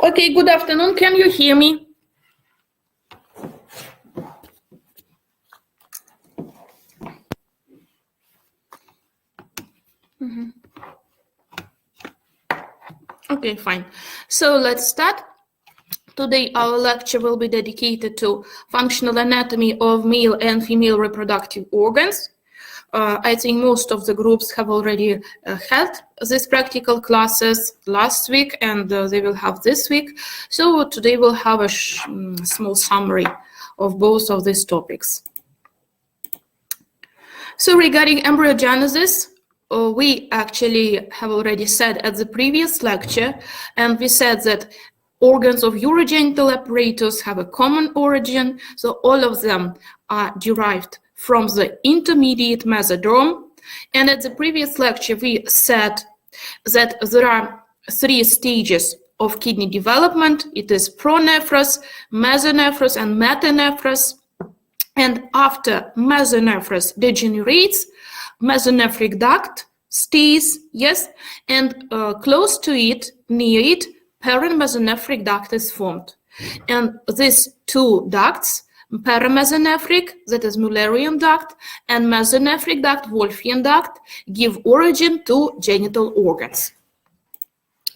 Okay, good afternoon. Can you hear me? Okay, fine. So let's start. Today our lecture will be dedicated to functional anatomy of male and female reproductive organs. I think most of the groups have already had these practical classes last week, and they will have this week. So today we'll have a small summary of both of these topics. So regarding embryogenesis, we actually have already said at the previous lecture, and we said that organs of urogenital apparatus have a common origin, so all of them are derived from the intermediate mesoderm. And at the previous lecture, we said that there are three stages of kidney development. It is pronephros, mesonephros, and metanephros. And after mesonephros degenerates, mesonephric duct stays, yes, and close to it, near it, paramesonephric duct is formed. And these two ducts, paramesonephric, that is Mullerian duct, and mesonephric duct, Wolffian duct, give origin to genital organs.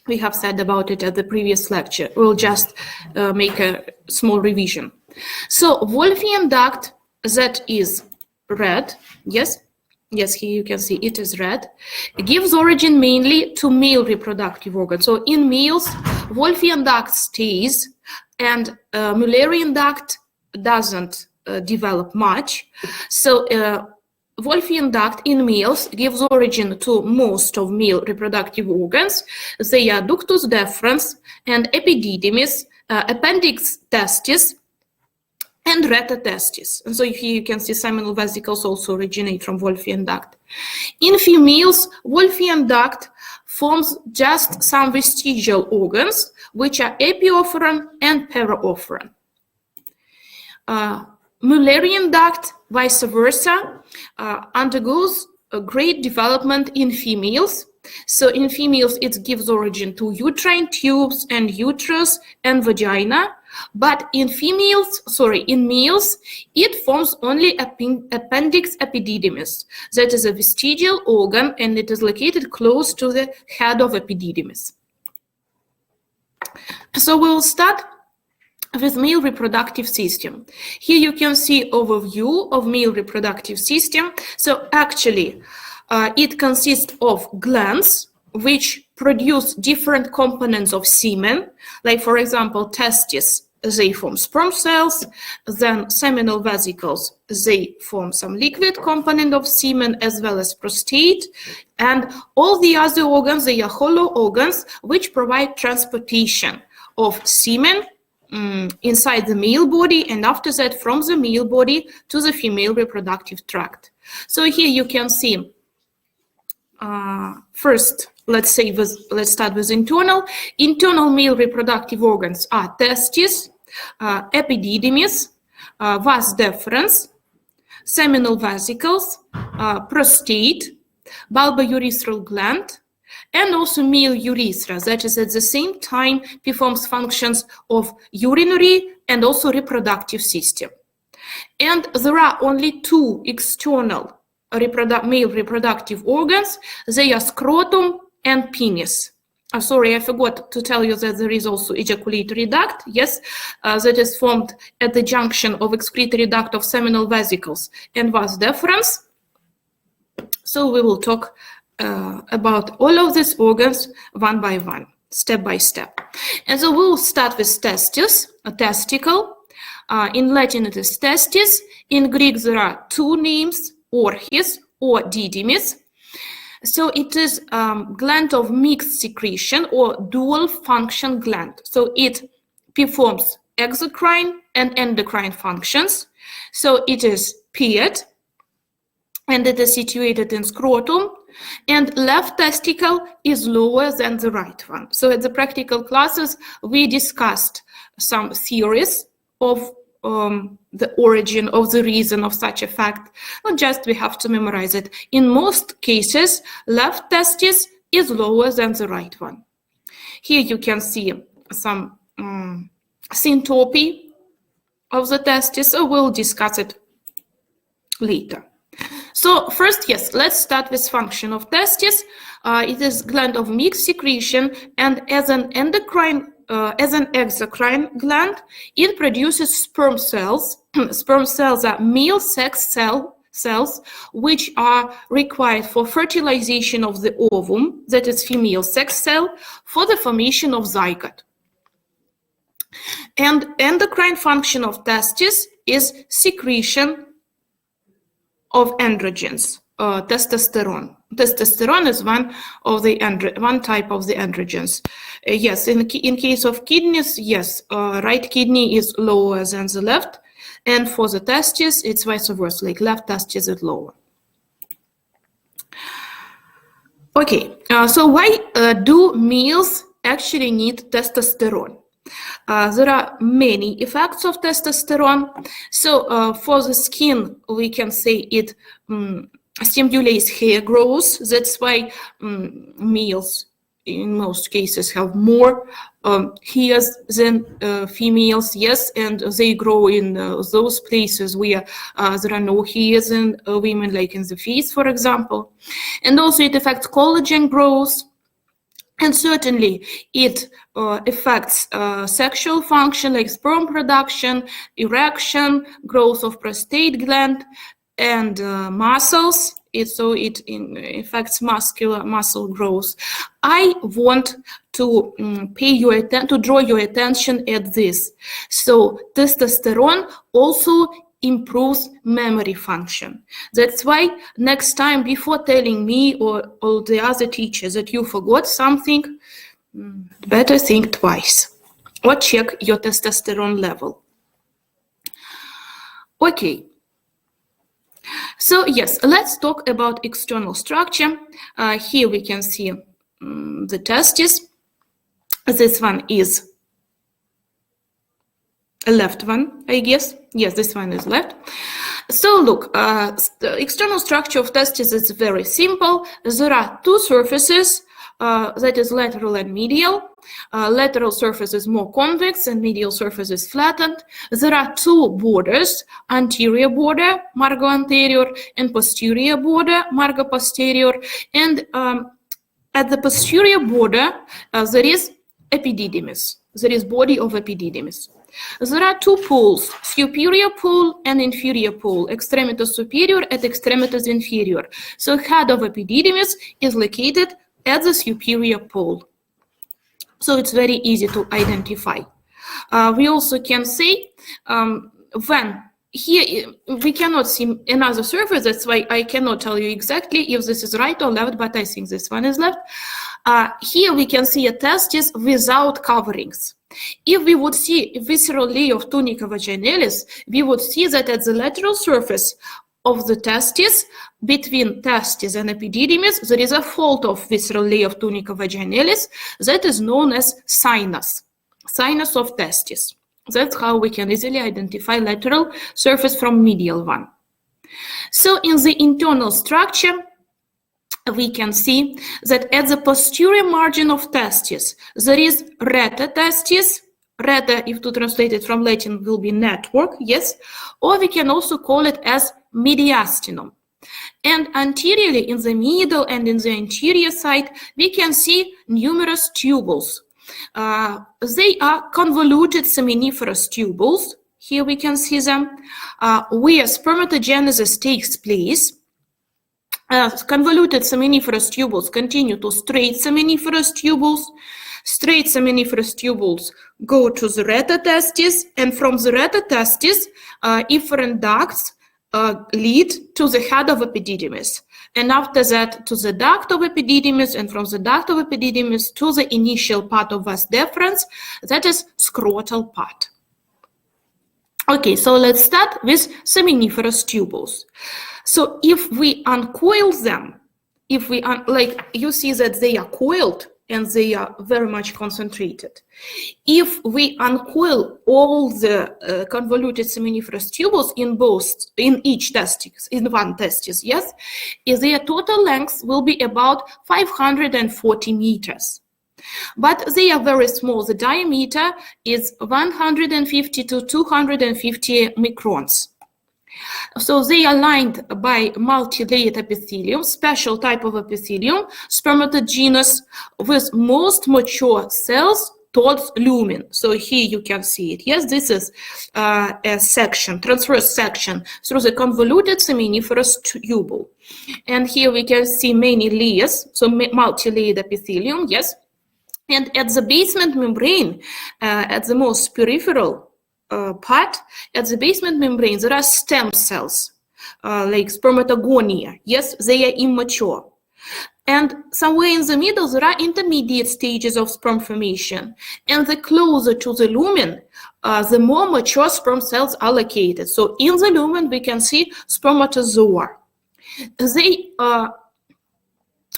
We have said about it at the previous lecture. We'll just make a small revision. So Wolffian duct, that is red, yes, here you can see it is red, gives origin mainly to male reproductive organs. So in males, Wolffian duct stays and Mullerian duct doesn't develop much. So Wolffian duct in males gives origin to most of male reproductive organs. They are ductus deferens and epididymis, appendix testis, and rete testis. And so here you can see seminal vesicles also originate from Wolffian duct. In females, Wolffian duct forms just some vestigial organs, which are epiofferent and paraofferent. Mullerian duct, vice versa, undergoes a great development in females. So in females, it gives origin to uterine tubes and uterus and vagina. But in males, it forms only appendix epididymis. That is a vestigial organ, and it is located close to the head of epididymis. So we'll start with male reproductive system. Here you can see overview of male reproductive system. So actually, it consists of glands which produce different components of semen, like for example testes, they form sperm cells, then seminal vesicles, they form some liquid component of semen as well as prostate, and all the other organs, they are hollow organs which provide transportation of semen inside the male body, and after that from the male body to the female reproductive tract. So here you can see first, let's start with internal. Internal male reproductive organs are testes, epididymis, vas deferens, seminal vesicles, prostate, bulbourethral gland, and also male urethra, that is at the same time performs functions of urinary and also reproductive system. And there are only two external male reproductive organs. They are scrotum and penis. Sorry, I forgot to tell you that there is also ejaculatory duct, yes, that is formed at the junction of excretory duct of seminal vesicles and vas deferens. So we will talk about all of these organs one by one, step by step. And so we'll start with testis, a testicle. In Latin it is testis. In Greek there are two names, orchis or didymis. So it is gland of mixed secretion or dual function gland. So it performs exocrine and endocrine functions. So it is paired and it is situated in scrotum, and left testicle is lower than the right one. So at the practical classes, we discussed some theories of the origin of the reason of such a fact. Not just we have to memorize it. In most cases, left testis is lower than the right one. Here you can see some syntropy of the testis, so we'll discuss it later. So first, yes, let's start with function of testis. It is gland of mixed secretion, and as an exocrine gland, it produces sperm cells. Sperm cells are male sex cells which are required for fertilization of the ovum, that is female sex cell, for the formation of zygote. And endocrine function of testis is secretion of androgens, testosterone. Testosterone is one type of the androgens. Yes, in case of kidneys, yes, right kidney is lower than the left, and for the testes, it's vice versa, like left testis is lower. Okay, so why do males actually need testosterone? There are many effects of testosterone. So for the skin, we can say it stimulates hair growth. That's why males in most cases have more hairs than females, yes, and they grow in those places where there are no hairs in women, like in the face, for example. And also it affects collagen growth. And certainly it affects sexual function like sperm production, erection, growth of prostate gland, and muscles. It affects muscle growth. I want to draw your attention at this. So testosterone also improves memory function. That's why next time, before telling me or all the other teachers that you forgot something, better think twice or check your testosterone level. Okay. So yes, let's talk about external structure. Here we can see the testis. This one is a left one, I guess. Yes, this one is left. So look, the external structure of testis is very simple. There are two surfaces, that is lateral and medial. Lateral surface is more convex and medial surface is flattened. There are two borders, anterior border, margo anterior, and posterior border, margo posterior. And at the posterior border, there is epididymis. There is body of epididymis. There are two poles, superior pole and inferior pole, extremitus superior and extremitus inferior. So head of epididymis is located at the superior pole. So it's very easy to identify. We also can say when here we cannot see another surface, that's why I cannot tell you exactly if this is right or left, but I think this one is left. Here we can see a testis without coverings. If we would see a visceral layer of tunica vaginalis, we would see that at the lateral surface of the testis, between testis and epididymis, there is a fold of visceral layer of tunica vaginalis that is known as sinus of testis. That's how we can easily identify lateral surface from medial one. So in the internal structure, we can see that at the posterior margin of testis, there is rete testis. Rete, if to translate it from Latin, will be network, yes, or we can also call it as mediastinum. And anteriorly, in the middle and in the anterior side, we can see numerous tubules. They are convoluted seminiferous tubules. Here we can see them, where spermatogenesis takes place. Convoluted seminiferous tubules continue to straight seminiferous tubules. Straight seminiferous tubules go to the rete testis, and from the rete testis, efferent ducts lead to the head of epididymis. And after that, to the duct of epididymis, and from the duct of epididymis to the initial part of vas deferens, that is scrotal part. Okay, so let's start with seminiferous tubules. So if we uncoil them, like you see that they are coiled and they are very much concentrated. If we uncoil all the convoluted seminiferous tubules in each testis, in one testis, yes, their total length will be about 540 meters. but they are very small. The diameter is 150 to 250 microns. So they are lined by multi-layered epithelium, special type of epithelium, spermatogenous, with most mature cells towards lumen. So here you can see it. Yes, this is a section, transverse section through the convoluted seminiferous tubule. And here we can see many layers, so multi-layered epithelium, yes. And at the basement membrane, at the most peripheral part, at the basement membrane, there are stem cells, like spermatogonia. Yes, they are immature. And somewhere in the middle, there are intermediate stages of sperm formation. And the closer to the lumen, the more mature sperm cells are located. So in the lumen, we can see spermatozoa. They are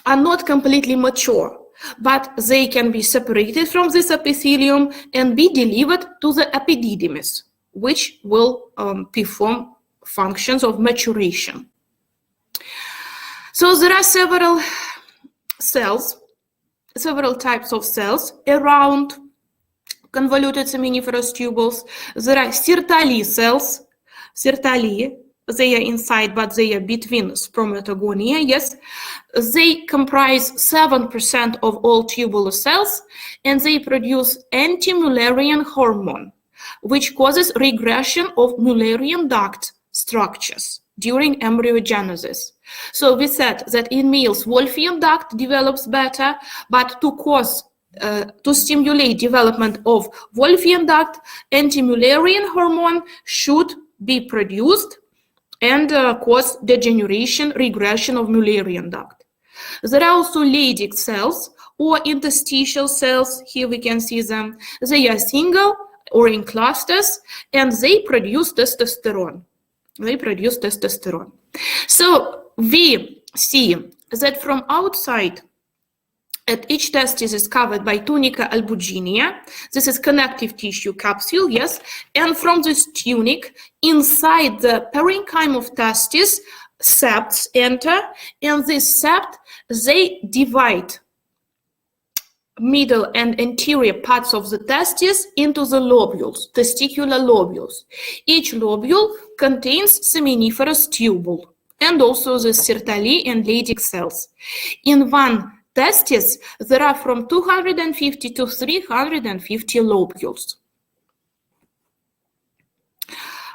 not completely mature, but they can be separated from this epithelium and be delivered to the epididymis, which will perform functions of maturation. So there are several cells, several types of cells around convoluted seminiferous tubules. There are Sertoli cells, Sertoli. They are inside, but they are between spermatogonia, yes. They comprise 7% of all tubular cells, and they produce anti-Mullerian hormone, which causes regression of Mullerian duct structures during embryogenesis. So we said that in males, Wolffian duct develops better, but to stimulate development of Wolffian duct, anti-Mullerian hormone should be produced and cause degeneration, regression of Mullerian duct. There are also Leydig cells or interstitial cells. Here we can see them. They are single or in clusters, and they produce testosterone. So we see that from outside, at each testis is covered by tunica albuginea. This is connective tissue capsule, yes. And from this tunic, inside the parenchyma of testis, septs enter, and this sept, they divide middle and anterior parts of the testis into the lobules, testicular lobules. Each lobule contains seminiferous tubule and also the Sertoli and Leydig cells. In one testis, there are from 250 to 350 lobules.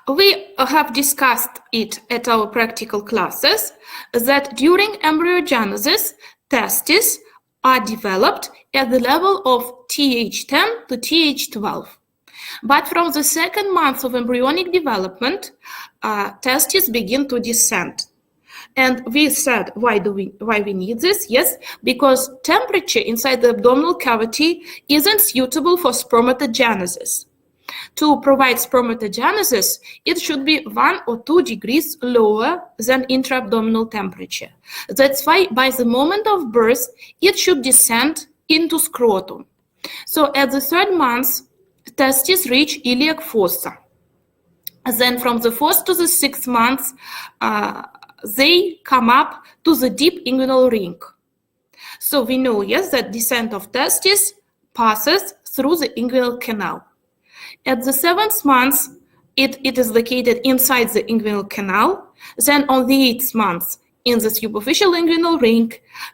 We have discussed it at our practical classes that during embryogenesis, testes are developed at the level of TH10 to TH12. But from the second month of embryonic development, testes begin to descend. And we said, why we need this? Yes, because temperature inside the abdominal cavity isn't suitable for spermatogenesis. To provide spermatogenesis, it should be 1 or 2 degrees lower than intra-abdominal temperature. That's why by the moment of birth, it should descend into scrotum. So at the 3rd month, testes reach iliac fossa. Then from the 4th to the 6th month, they come up to the deep inguinal ring. So we know, yes, that descent of testis passes through the inguinal canal. At the 7th month, it is located inside the inguinal canal. Then on the 8th month, in the superficial inguinal ring.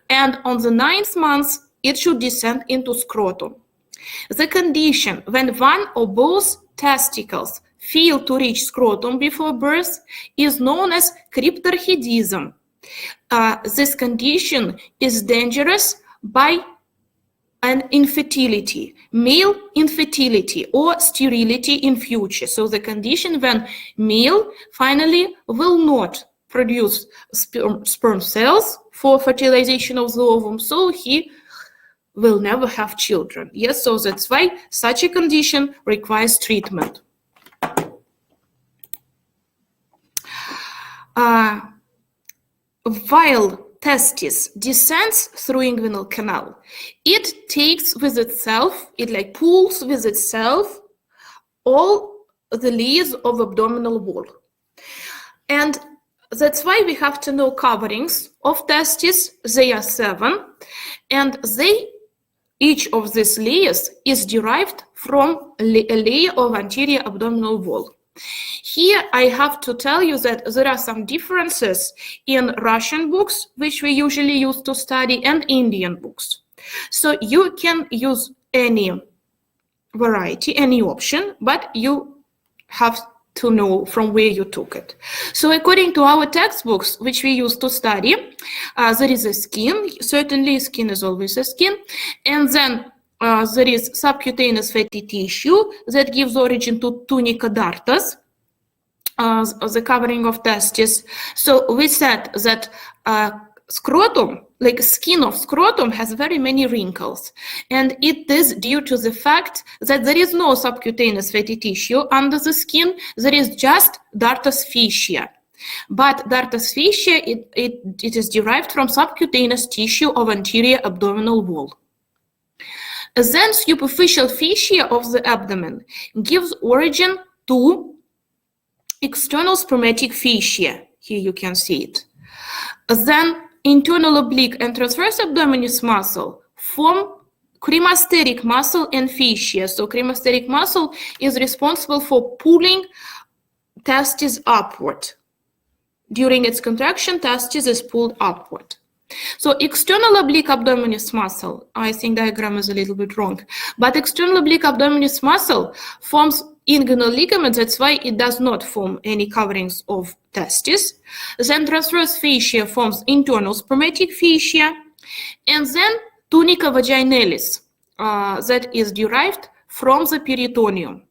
And on the 9th month, it should descend into scrotum. The condition when one or both testicles fail to reach scrotum before birth is known as cryptorchidism. This condition is dangerous by an infertility, male infertility or sterility in future. So the condition when male finally will not produce sperm cells for fertilization of the ovum, so he will never have children. Yes, so that's why such a condition requires treatment. While testis descends through inguinal canal, it takes with itself, it like pulls with itself all the layers of abdominal wall. And that's why we have to know coverings of testis. They are 7, and they each of these layers is derived from a layer of anterior abdominal wall. Here I have to tell you that there are some differences in Russian books, which we usually use to study, and Indian books. So you can use any variety, any option, but you have to know from where you took it. So according to our textbooks, which we use to study, there is a skin. Certainly skin is always a skin. And then there is subcutaneous fatty tissue that gives origin to tunica dartas, the covering of testes. So we said that scrotum, like skin of scrotum, has very many wrinkles, and it is due to the fact that there is no subcutaneous fatty tissue under the skin. There is just dartos fascia, but dartos fascia it is derived from subcutaneous tissue of anterior abdominal wall. Then superficial fascia of the abdomen gives origin to external spermatic fascia. Here you can see it. Then internal oblique and transverse abdominis muscle form cremasteric muscle and fascia. So cremasteric muscle is responsible for pulling testes upward. During its contraction, testes is pulled upward. So external oblique abdominis muscle, I think diagram is a little bit wrong, but external oblique abdominis muscle forms inguinal ligament. That's why it does not form any coverings of testes. Then transverse fascia forms internal spermatic fascia, and then tunica vaginalis that is derived from the peritoneum.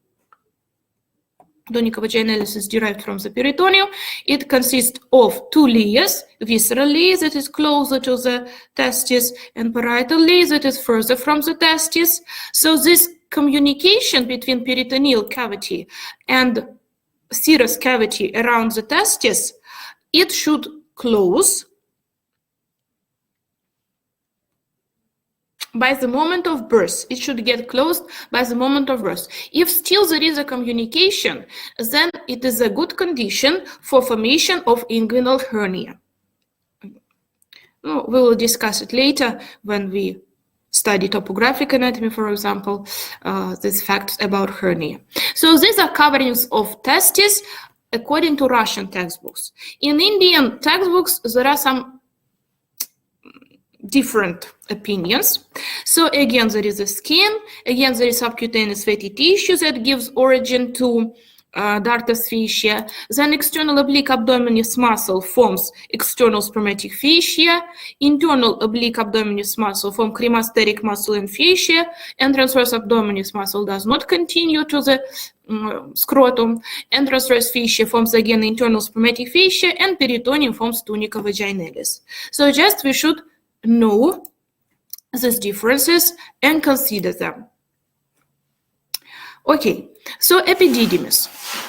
Tunica vaginalis is derived from the peritoneum. It consists of two layers: visceral layer that is closer to the testes, and parietal layer that is further from the testes. So this communication between peritoneal cavity and serous cavity around the testes, it should close by the moment of birth. It should get closed by the moment of birth. If still there is a communication, then it is a good condition for formation of inguinal hernia. We will discuss it later when we study topographic anatomy, for example, these facts about hernia. So these are coverings of testes according to Russian textbooks. In Indian textbooks, there are some different opinions. So again, there is a skin. Again, there is subcutaneous fatty tissue that gives origin to dartos fascia. Then external oblique abdominis muscle forms external spermatic fascia. Internal oblique abdominis muscle forms cremasteric muscle and fascia. And transverse abdominis muscle does not continue to the scrotum. And transverse fascia forms again internal spermatic fascia, and peritoneum forms tunica vaginalis. So just we should know these differences and consider them. Okay, so epididymis.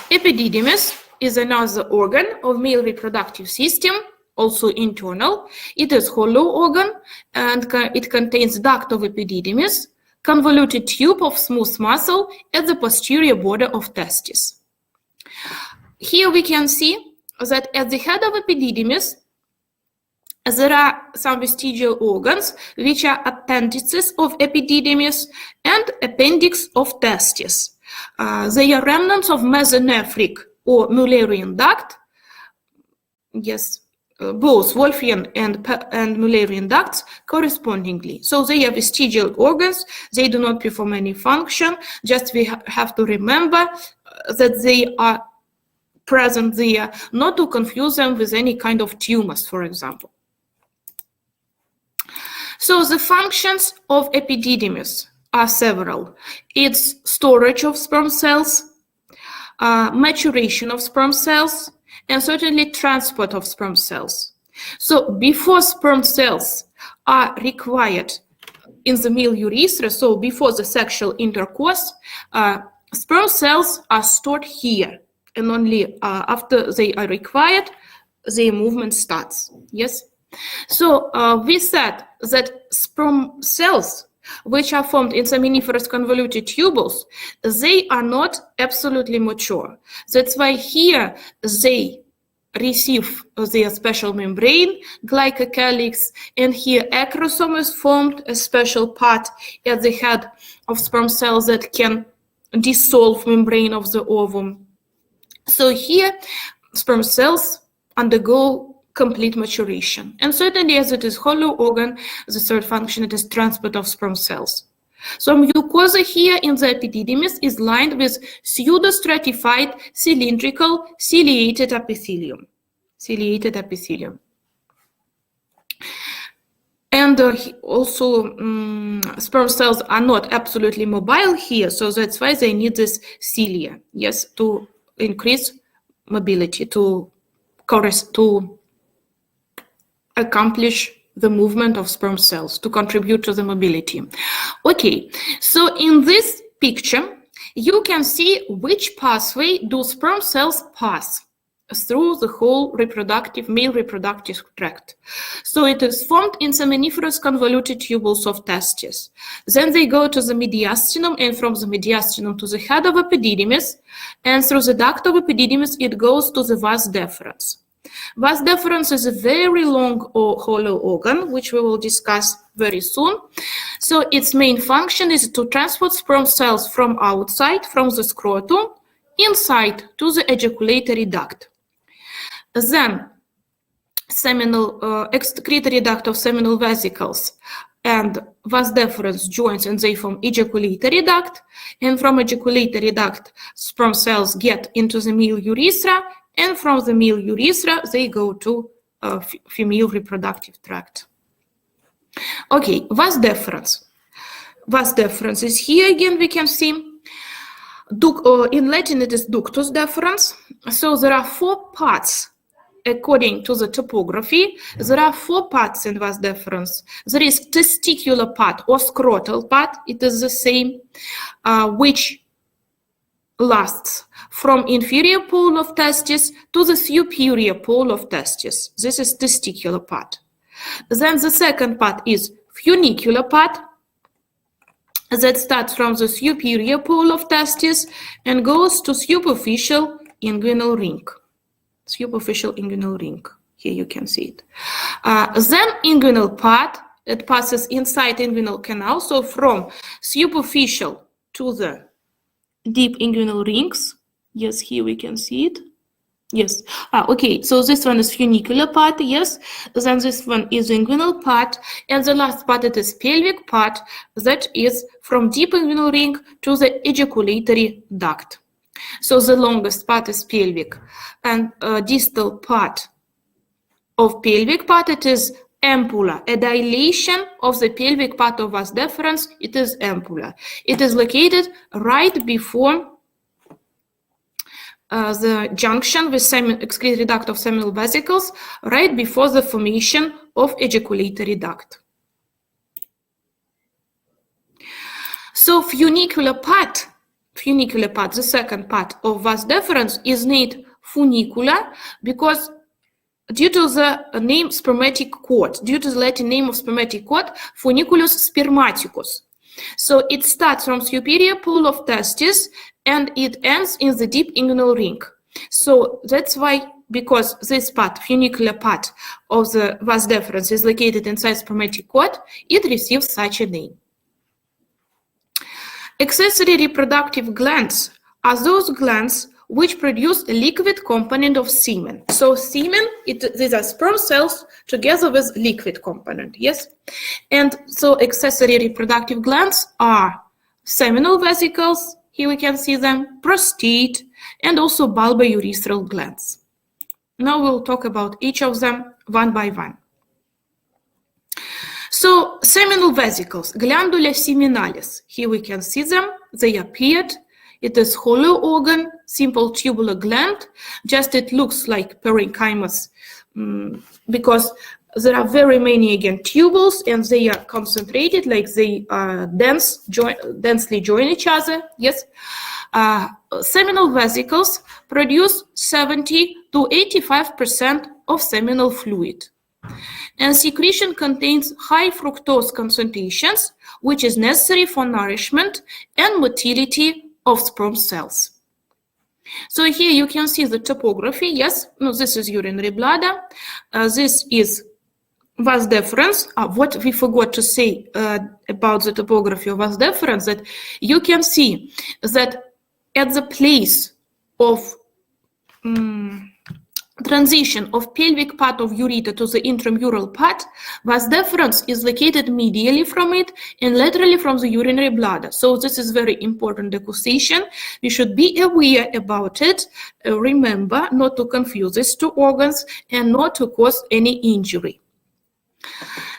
Epididymis is another organ of male reproductive system, also internal. It is hollow organ, and it contains duct of epididymis, convoluted tube of smooth muscle at the posterior border of testis. Here we can see that at the head of epididymis, there are some vestigial organs which are appendices of epididymis and appendix of testis. They are remnants of mesonephric or Mullerian duct. Yes, both Wolffian and Mullerian ducts correspondingly. So they are vestigial organs. They do not perform any function. Just we have to remember that they are present there, not to confuse them with any kind of tumors, for example. So the functions of epididymis are several. It's storage of sperm cells, maturation of sperm cells, and certainly transport of sperm cells. So before sperm cells are required in the male urethra, so before the sexual intercourse, sperm cells are stored here, and only after they are required, their movement starts. Yes. So we said that sperm cells, which are formed in seminiferous convoluted tubules, they are not absolutely mature. That's why here they receive their special membrane, glycocalyx, and here acrosome is formed, a special part at the head of sperm cells that can dissolve membrane of the ovum. So here, sperm cells undergo complete maturation. And certainly, as it is hollow organ, the third function, it is transport of sperm cells. So mucosa here in the epididymis is lined with pseudostratified cylindrical ciliated epithelium. And also sperm cells are not absolutely mobile here, so that's why they need this cilia, yes, to increase mobility, to accomplish the movement of sperm cells, to contribute to the mobility. Okay, so in this picture, you can see which pathway do sperm cells pass through the whole male reproductive tract. So it is formed in seminiferous convoluted tubules of testes. Then they go to the mediastinum, and from the mediastinum to the head of epididymis, and through the duct of epididymis, it goes to the vas deferens. Vas deferens is a very long hollow organ, which we will discuss very soon. So its main function is to transport sperm cells from outside, from the scrotum, inside to the ejaculatory duct. Then excretory duct of seminal vesicles and vas deferens joins and they form ejaculatory duct, and from ejaculatory duct sperm cells get into the male urethra, and from the male urethra they go to female reproductive tract. Okay, vas deferens. Vas deferens is here again, we can see. In Latin it is ductus deferens. So there are 4 parts according to the topography. There are 4 parts in vas deferens. There is testicular part or scrotal part, it is the same, which lasts from inferior pole of testis to the superior pole of testis. This is testicular part. Then the second part is funicular part, that starts from the superior pole of testis and goes to superficial inguinal ring. Superficial inguinal ring. Here you can see it. Then inguinal part, it passes inside inguinal canal. So from superficial to the deep inguinal rings. Yes, here we can see it. Yes. Okay, so this one is funicular part, yes. Then this one is inguinal part. And the last part, it is pelvic part, that is from deep inguinal ring to the ejaculatory duct. So the longest part is pelvic. And distal part of pelvic part, it is ampulla. A dilation of the pelvic part of vas deferens, it is ampulla. It is located right before the junction with excretory duct of seminal vesicles, right before the formation of ejaculatory duct. So funicular part, the second part of vas deferens, is named funicula because due to the name spermatic cord, due to the Latin name of spermatic cord, funiculus spermaticus. So it starts from superior pole of testis and it ends in the deep inguinal ring. So that's why, because this part, funicular part of the vas deferens is located inside spermatic cord, it receives such a name. Accessory reproductive glands are those glands which produce a liquid component of semen. So semen, these are sperm cells together with liquid component, yes? And so accessory reproductive glands are seminal vesicles, here we can see them, prostate, and also bulbourethral glands. Now we'll talk about each of them one by one. So seminal vesicles, glandula seminalis, here we can see them, they appeared. It is hollow organ, simple tubular gland, just it looks like parenchymus because there are very many, again, tubules and they are concentrated, like they densely join each other, yes. Seminal vesicles produce 70 to 85% of seminal fluid. And secretion contains high fructose concentrations, which is necessary for nourishment and motility of sperm cells. So here you can see the topography. Yes, no, this is urinary bladder. This is vas deferens. What we forgot to say about the topography of vas deferens, that you can see that at the place of transition of pelvic part of ureter to the intramural part, vas deferens is located medially from it and laterally from the urinary bladder. So this is very important acquisition. We should be aware about it. Remember not to confuse these two organs and not to cause any injury.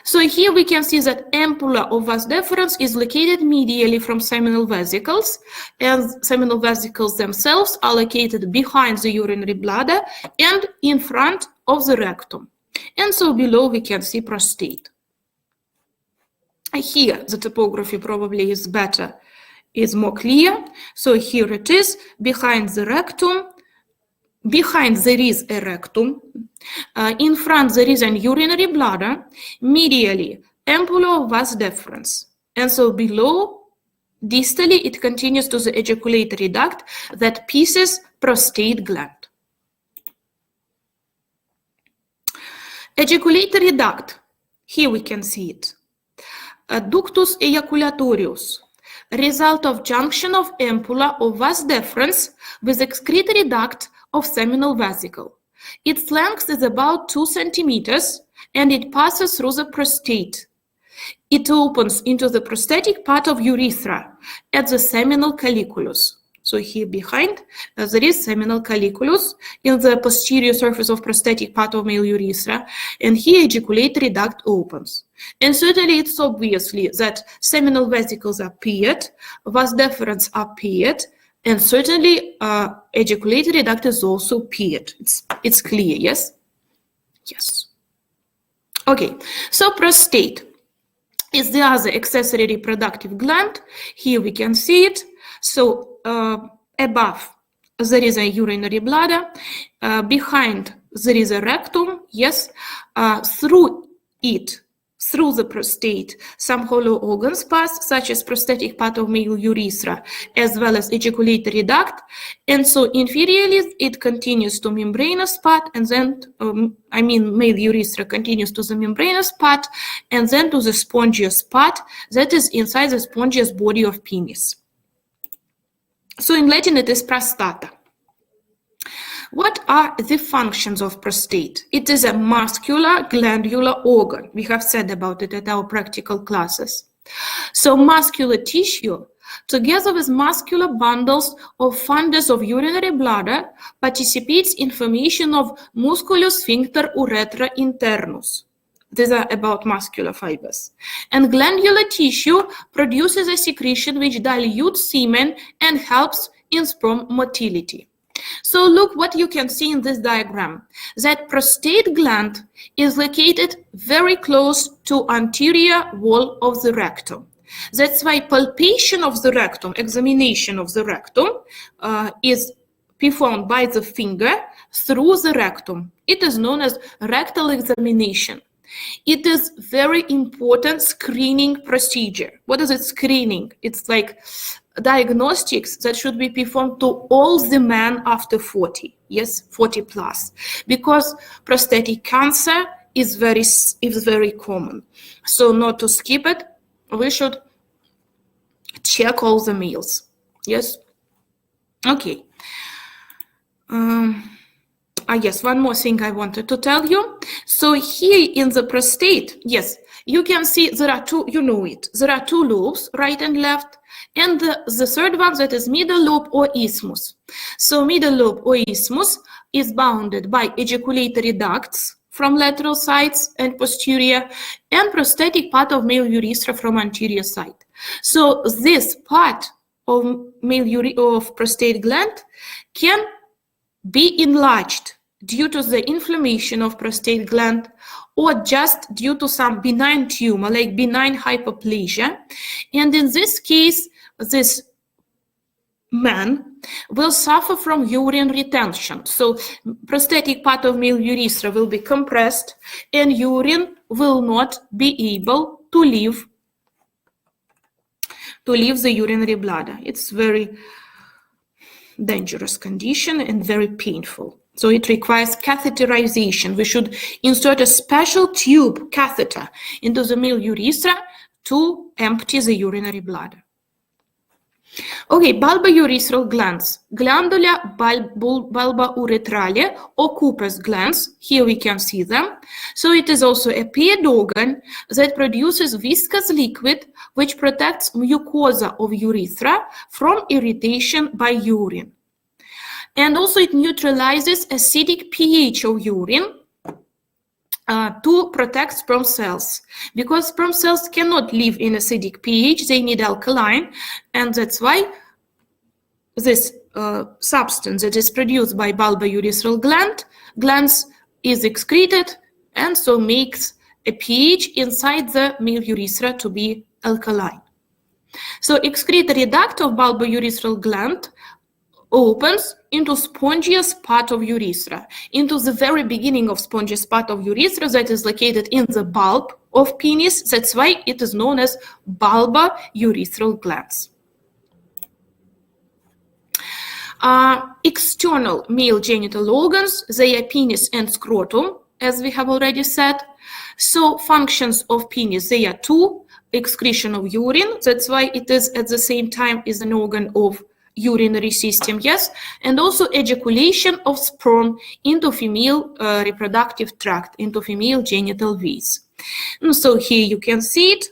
So here we can see that ampulla of vas deferens is located medially from seminal vesicles, and seminal vesicles themselves are located behind the urinary bladder and in front of the rectum. And so below we can see prostate. Here the topography probably is better, is more clear. So here it is, behind the rectum. Behind there is a rectum, in front there is an urinary bladder, medially ampulla of vas deferens, and so below, distally, it continues to the ejaculatory duct that pierces prostate gland. Ejaculatory duct, here we can see it. Ductus ejaculatorius, result of junction of ampulla of vas deferens with excretory duct of seminal vesicle. Its length is about 2 centimeters and it passes through the prostate. It opens into the prostatic part of urethra at the seminal colliculus. So here behind, there is seminal colliculus in the posterior surface of prostatic part of male urethra, and here ejaculatory duct opens. And certainly it's obviously that seminal vesicles are paired, vas deferens are paired, and certainly ejaculatory duct is also paired. It's clear, yes? Yes. Okay, so prostate is the other accessory reproductive gland. Here we can see it. So above there is a urinary bladder, behind there is a rectum, yes, through it, through the prostate, some hollow organs pass, such as prostatic part of male urethra, as well as ejaculatory duct, and so inferiorly it continues to membranous part, and then, male urethra continues to the membranous part, and then to the spongious part that is inside the spongious body of penis. So in Latin it is prostata. What are the functions of prostate? It is a muscular glandular organ. We have said about it at our practical classes. So muscular tissue, together with muscular bundles of fundus of urinary bladder, participates in formation of musculus sphincter uretra internus. These are about muscular fibers. And glandular tissue produces a secretion which dilutes semen and helps in sperm motility. So look what you can see in this diagram, that prostate gland is located very close to anterior wall of the rectum. That's why palpation of the rectum, examination of the rectum is performed by the finger through the rectum. It is known as rectal examination. It is very important screening procedure. What is it screening? It's like diagnostics that should be performed to all the men after 40, yes, 40 plus, because prostatic cancer is very common. So not to skip it, we should check all the males, yes. Okay. Yes, one more thing I wanted to tell you. So here in the prostate, yes, you can see there are two, you know it, there are two lobes, right and left, and the third one, that is middle lobe or isthmus. So middle lobe or isthmus is bounded by ejaculatory ducts from lateral sides and posterior, and prostatic part of male urethra from anterior side. So this part of of prostate gland can be enlarged due to the inflammation of prostate gland, or just due to some benign tumor, like benign hyperplasia. And in this case, this man will suffer from urine retention. So prostatic part of male urethra will be compressed and urine will not be able to leave the urinary bladder. It's very dangerous condition and very painful. So it requires catheterization. We should insert a special tube, catheter, into the male urethra to empty the urinary bladder. Okay, bulbourethral glands, glandula bulbouretrale or Cooper's glands. Here we can see them. So it is also a paired organ that produces viscous liquid which protects mucosa of urethra from irritation by urine. And also it neutralizes acidic pH of urine to protect sperm cells, because sperm cells cannot live in acidic pH, they need alkaline, and that's why this substance that is produced by bulbourethral glands is excreted and so makes a pH inside the male urethra to be alkaline. So excretory duct of bulbourethral gland opens into spongious part of urethra, into the very beginning of spongious part of urethra that is located in the bulb of penis. That's why it is known as bulbourethral glands. External male genital organs, they are penis and scrotum, as we have already said. So functions of penis, they are two: excretion of urine, that's why it is at the same time is an organ of urinary system, yes, and also ejaculation of sperm into female reproductive tract, into female genital veins. And so here you can see it.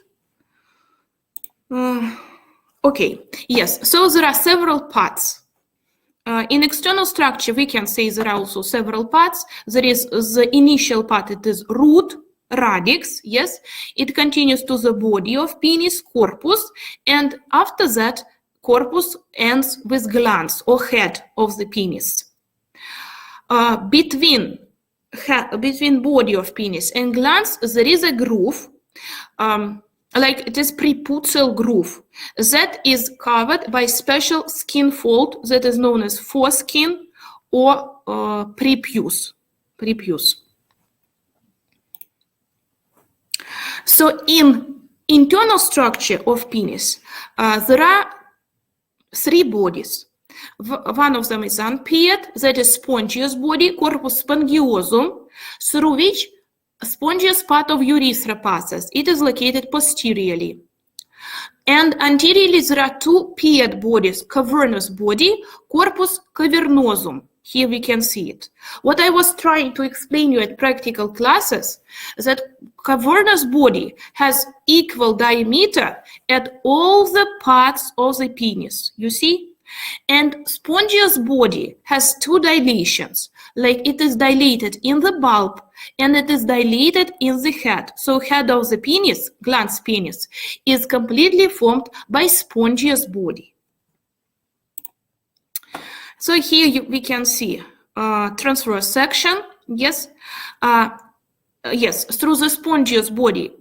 Okay, yes, so there are several parts. In external structure, we can say there are also several parts. There is the initial part, it is root, radix, yes, it continues to the body of penis, corpus, and after that, corpus ends with glands or head of the penis. Between body of penis and glands, there is a groove, like it is preputial groove, that is covered by special skin fold that is known as foreskin or prepuce. So in internal structure of penis, there are three bodies. One of them is unpaired, that is spongious body, corpus spongiosum, through which spongious part of urethra passes. It is located posteriorly. And anteriorly there are two paired bodies, cavernous body, corpus cavernosum. Here we can see it. What I was trying to explain you at practical classes is that cavernous body has equal diameter at all the parts of the penis, you see? And spongious body has two dilations, like it is dilated in the bulb and it is dilated in the head. So head of the penis, glans penis, is completely formed by spongious body. So here we can see transverse section, yes, yes, through the spongious body,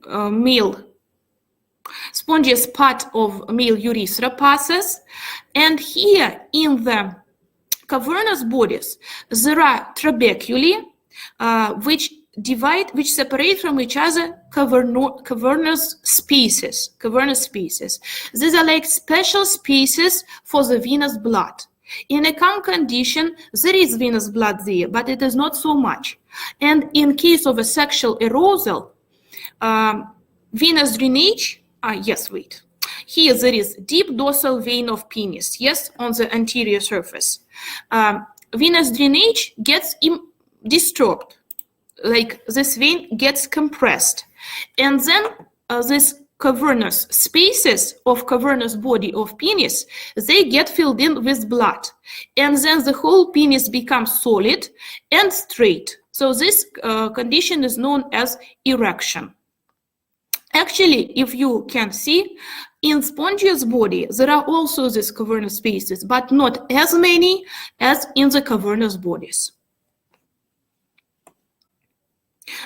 spongious part of male urethra passes, and here in the cavernous bodies there are trabeculae which separate from each other cavernous spaces. These are like special spaces for the venous blood. In a calm condition, there is venous blood there, but it is not so much. And in case of a sexual arousal, venous drainage, yes, wait. Here there is deep dorsal vein of penis, yes, on the anterior surface. Venous drainage gets disturbed, like this vein gets compressed. And then this cavernous spaces of cavernous body of penis, they get filled in with blood. And then the whole penis becomes solid and straight. So this condition is known as erection. Actually, if you can see, in spongious body, there are also these cavernous spaces, but not as many as in the cavernous bodies.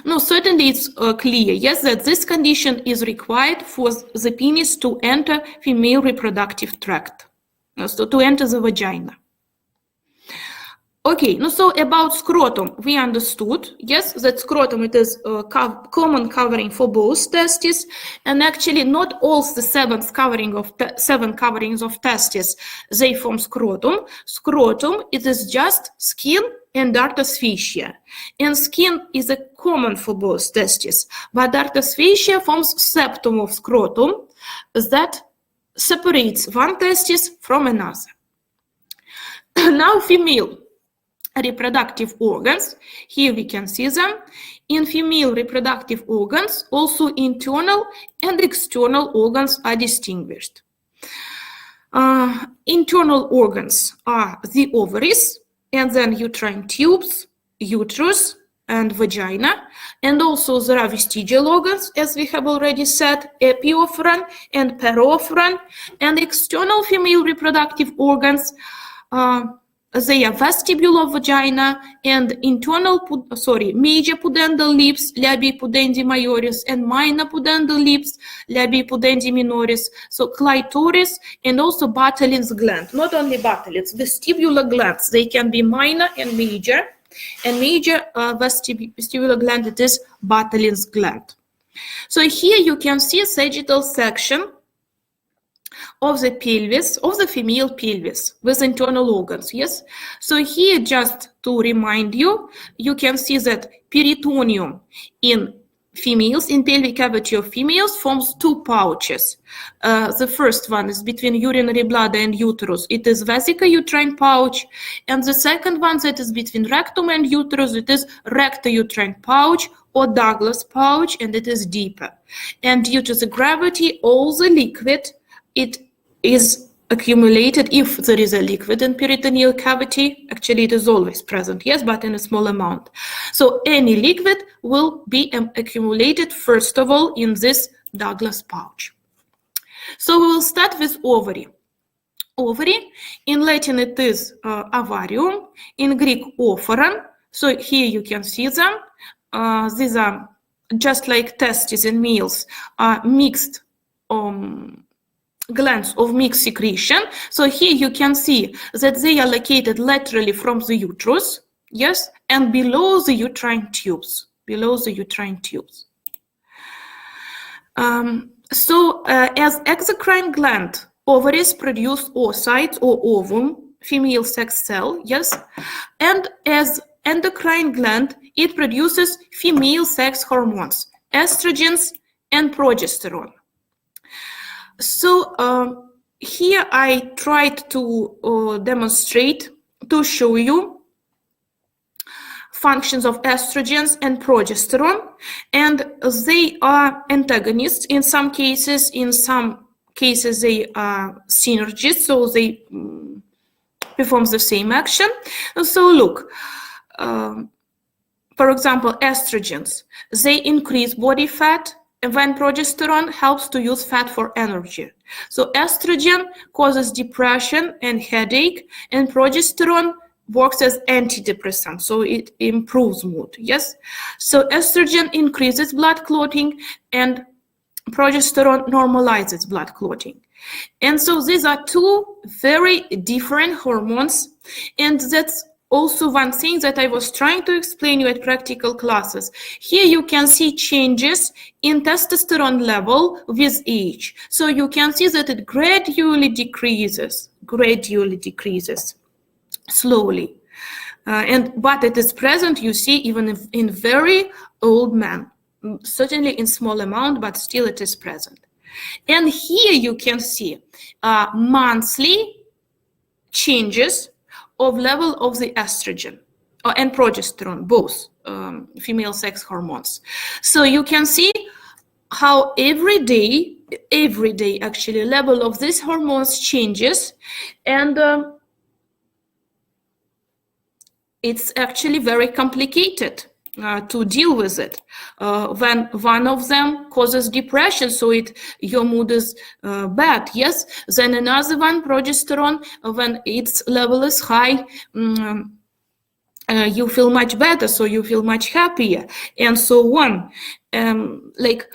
No, certainly it's clear, yes, that this condition is required for the penis to enter female reproductive tract, so to enter the vagina. Okay, no, so about scrotum, we understood, yes, that scrotum, it is a common covering for both testes, and actually not all the seven coverings of testes, they form scrotum. Scrotum, it is just skin and dartos fascia, and skin is a common for both testes, but dartos fascia forms septum of scrotum that separates one testis from another. Now female reproductive organs, here we can see them. In female reproductive organs, also internal and external organs are distinguished. Internal organs are the ovaries, and then uterine tubes, uterus, and vagina, and also there are vestigial organs, as we have already said, epiophoran and perophoran, and external female reproductive organs, they are vestibule of vagina and major pudendal lips, labii pudendi majoris, and minor pudendal lips, labii pudendi minoris, so clitoris, and also Bartholin's gland. Not only Bartholin's, vestibular glands, they can be minor and major vestibular gland, it is Bartholin's gland. So here you can see a sagittal section of the pelvis, of the female pelvis with internal organs, yes? So here, just to remind you, you can see that peritoneum in females, in pelvic cavity of females, forms two pouches. The first one is between urinary bladder and uterus. It is vesica-uterine pouch. And the second one that is between rectum and uterus, it is recto-uterine pouch or Douglas pouch, and it is deeper. And due to the gravity, all the liquid, it is accumulated. If there is a liquid in peritoneal cavity, actually it is always present, yes, but in a small amount. So any liquid will be accumulated, first of all, in this Douglas pouch. So we will start with ovary. Ovary, in Latin it is ovarium, in Greek ophoran. So here you can see them. These are just like testes in males, mixed glands of mixed secretion. So here you can see that they are located laterally from the uterus, yes, and below the uterine tubes, as exocrine gland, ovaries produce oocytes or ovum, female sex cell, yes, and as endocrine gland, it produces female sex hormones, estrogens and progesterone. So here I tried to demonstrate, to show you functions of estrogens and progesterone, and they are antagonists in some cases. In some cases they are synergists, so they perform the same action. So look, for example, estrogens, they increase body fat, and when progesterone helps to use fat for energy. So estrogen causes depression and headache, and progesterone works as antidepressant, so it improves mood, yes? So estrogen increases blood clotting, and progesterone normalizes blood clotting. And so these are two very different hormones, and that's also one thing that I was trying to explain you at practical classes. Here you can see changes in testosterone level with age. So you can see that it gradually decreases slowly. But it is present, you see, even in very old men, certainly in small amount, but still it is present. And here you can see monthly changes of level of the estrogen and progesterone, both female sex hormones. So you can see how every day actually level of these hormones changes, and it's actually very complicated to deal with it. When one of them causes depression, so your mood is bad, yes, then another one, progesterone, when its level is high, you feel much better, so you feel much happier, and so on. Like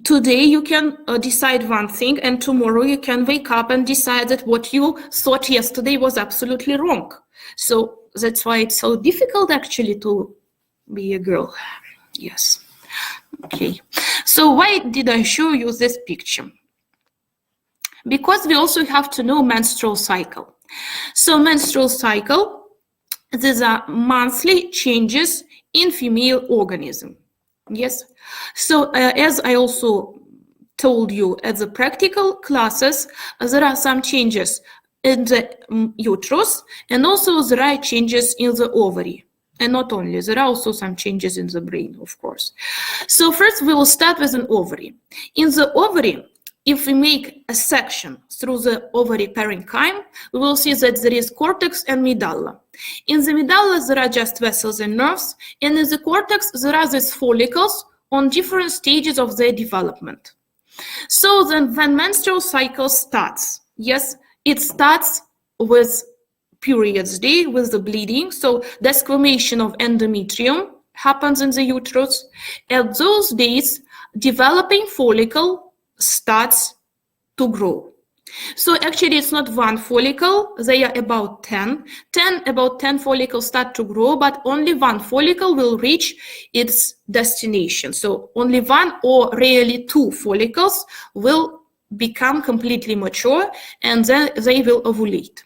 today you can decide one thing, and tomorrow you can wake up and decide that what you thought yesterday was absolutely wrong. So that's why it's so difficult actually to be a girl. Yes. Okay. So why did I show you this picture? Because we also have to know menstrual cycle. So menstrual cycle, these are monthly changes in female organism. Yes. So as I also told you at the practical classes, there are some changes in the uterus, and also there are changes in the ovary. And not only, there are also some changes in the brain, of course. So first we will start with an ovary. In the ovary, if we make a section through the ovary parenchyme, we will see that there is cortex and medulla. In the medulla, there are just vessels and nerves, and in the cortex, there are these follicles on different stages of their development. So then when menstrual cycle starts, yes, it starts with periods day, with the bleeding, so desquamation of endometrium happens in the uterus. At those days, developing follicle starts to grow. So actually it's not one follicle, they are about 10. About 10 follicles start to grow, but only one follicle will reach its destination. So only one or rarely two follicles will become completely mature, and then they will ovulate.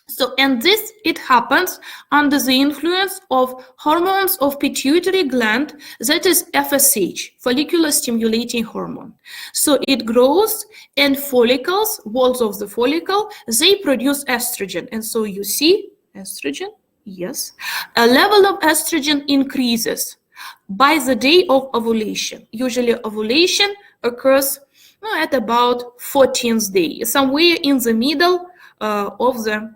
So, and this, it happens under the influence of hormones of pituitary gland, that is FSH, follicular stimulating hormone. So it grows, and follicles, walls of the follicle, they produce estrogen. And so you see estrogen, yes. A level of estrogen increases by the day of ovulation. Usually ovulation occurs at about 14th day, somewhere in the middle of the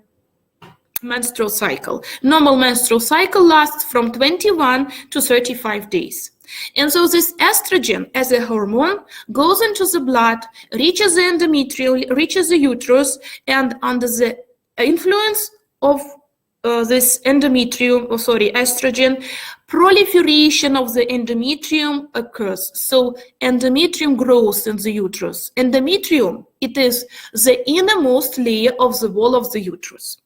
menstrual cycle. Normal menstrual cycle lasts from 21 to 35 days. And so this estrogen as a hormone goes into the blood, reaches the endometrium, reaches the uterus, and under the influence of this estrogen, proliferation of the endometrium occurs. So endometrium grows in the uterus. Endometrium, it is the innermost layer of the wall of the uterus.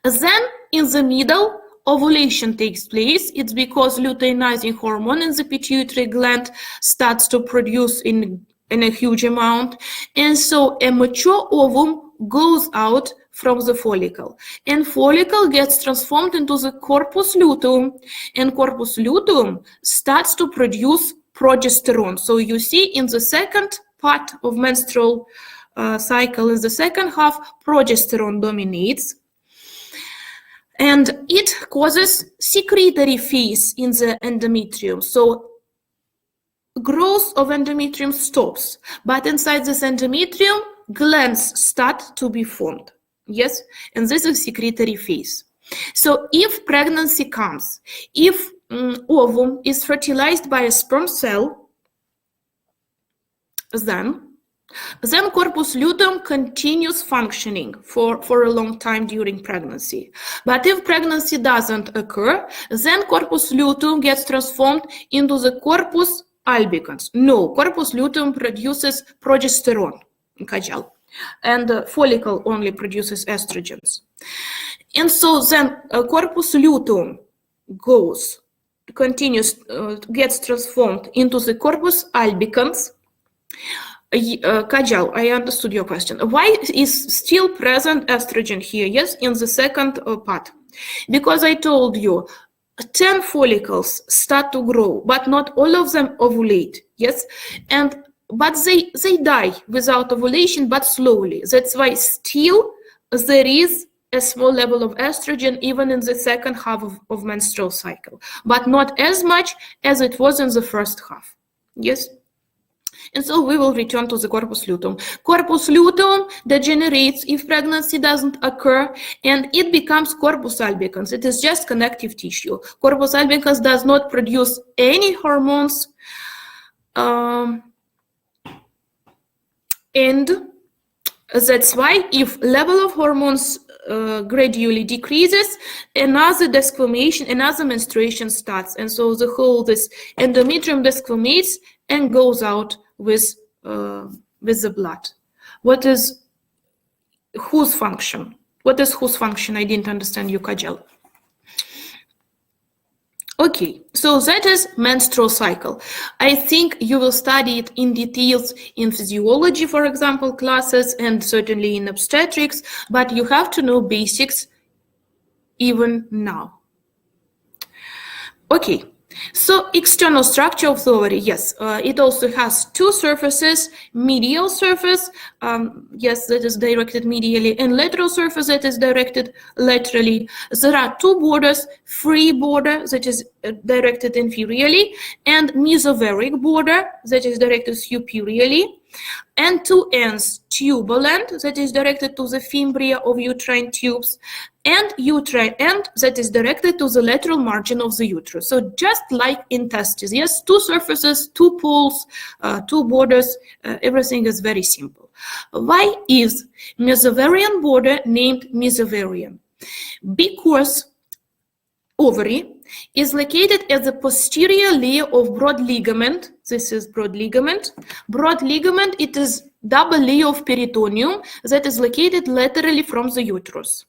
Then in the middle, ovulation takes place. It's because luteinizing hormone in the pituitary gland starts to produce in a huge amount. And so a mature ovum goes out from the follicle. And follicle gets transformed into the corpus luteum. And corpus luteum starts to produce progesterone. So you see in the second part of menstrual cycle, in the second half, progesterone dominates. And it causes secretory phase in the endometrium. So growth of endometrium stops, but inside this endometrium, glands start to be formed. Yes, and this is secretory phase. So if pregnancy comes, if ovum is fertilized by a sperm cell, then corpus luteum continues functioning for a long time during pregnancy. But if pregnancy doesn't occur, then corpus luteum gets transformed into the corpus albicans. No, corpus luteum produces progesterone, and the follicle only produces estrogens. And so then corpus luteum gets transformed into the corpus albicans. Kajal, I understood your question. Why is still present estrogen here? Yes, in the second part. Because I told you, 10 follicles start to grow, but not all of them ovulate. Yes, but they die without ovulation, but slowly. That's why still there is a small level of estrogen even in the second half of menstrual cycle, but not as much as it was in the first half. Yes. And so we will return to the corpus luteum. Corpus luteum degenerates if pregnancy doesn't occur, and it becomes corpus albicans. It is just connective tissue. Corpus albicans does not produce any hormones, and that's why if level of hormones gradually decreases, another desquamation, another menstruation starts, and so the whole this endometrium desquamates and goes out with the blood. What is whose function? What is whose function? I didn't understand you, Kajal. Okay, so that is menstrual cycle. I think you will study it in details in physiology, for example, classes, and certainly in obstetrics, but you have to know basics even now. Okay, so external structure of the ovary, yes, it also has two surfaces, medial surface, yes, that is directed medially, and lateral surface that is directed laterally. There are two borders, free border that is directed inferiorly, and mesovaric border that is directed superiorly, and two ends, tubal end that is directed to the fimbria of uterine tubes, and uterine end that is directed to the lateral margin of the uterus. So just like in testes, yes, two surfaces, two poles, two borders, everything is very simple. Why is mesovarian border named mesovarian? Because ovary is located at the posterior layer of broad ligament. This is broad ligament. Broad ligament, it is double layer of peritoneum that is located laterally from the uterus.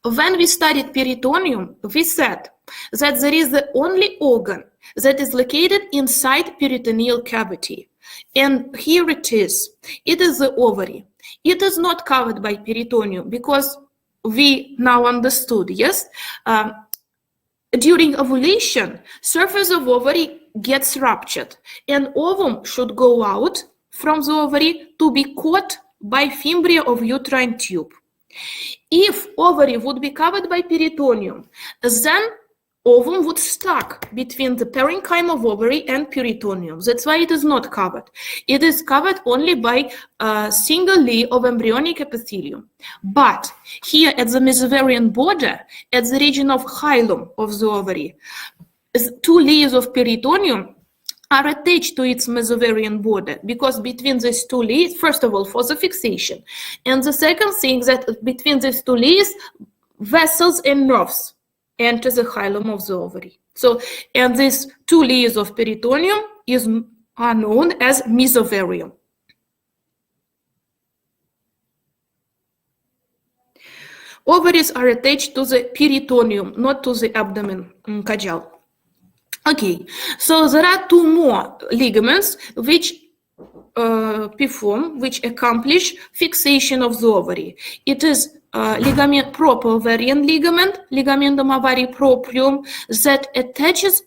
When we studied peritoneum, we said that there is the only organ that is located inside peritoneal cavity. And here it is. It is the ovary. It is not covered by peritoneum because we now understood, yes? During ovulation, surface of ovary gets ruptured and ovum should go out from the ovary to be caught by fimbria of uterine tube. If ovary would be covered by peritoneum, then ovum would stuck between the parenchyma of ovary and peritoneum. That's why it is not covered. It is covered only by a single layer of embryonic epithelium. But here at the mesovarian border, at the region of hilum of the ovary, two layers of peritoneum are attached to its mesovarian border, because between these two layers, first of all, for the fixation, and the second thing that between these two layers, vessels and nerves enter the hilum of the ovary. So, and these two layers of peritoneum are known as mesovarium. Ovaries are attached to the peritoneum, not to the abdomen, Kajal. Okay, so there are two more ligaments which which accomplish fixation of the ovary. It is ligament proper ovarian ligament, ligamentum ovari proprium, that attaches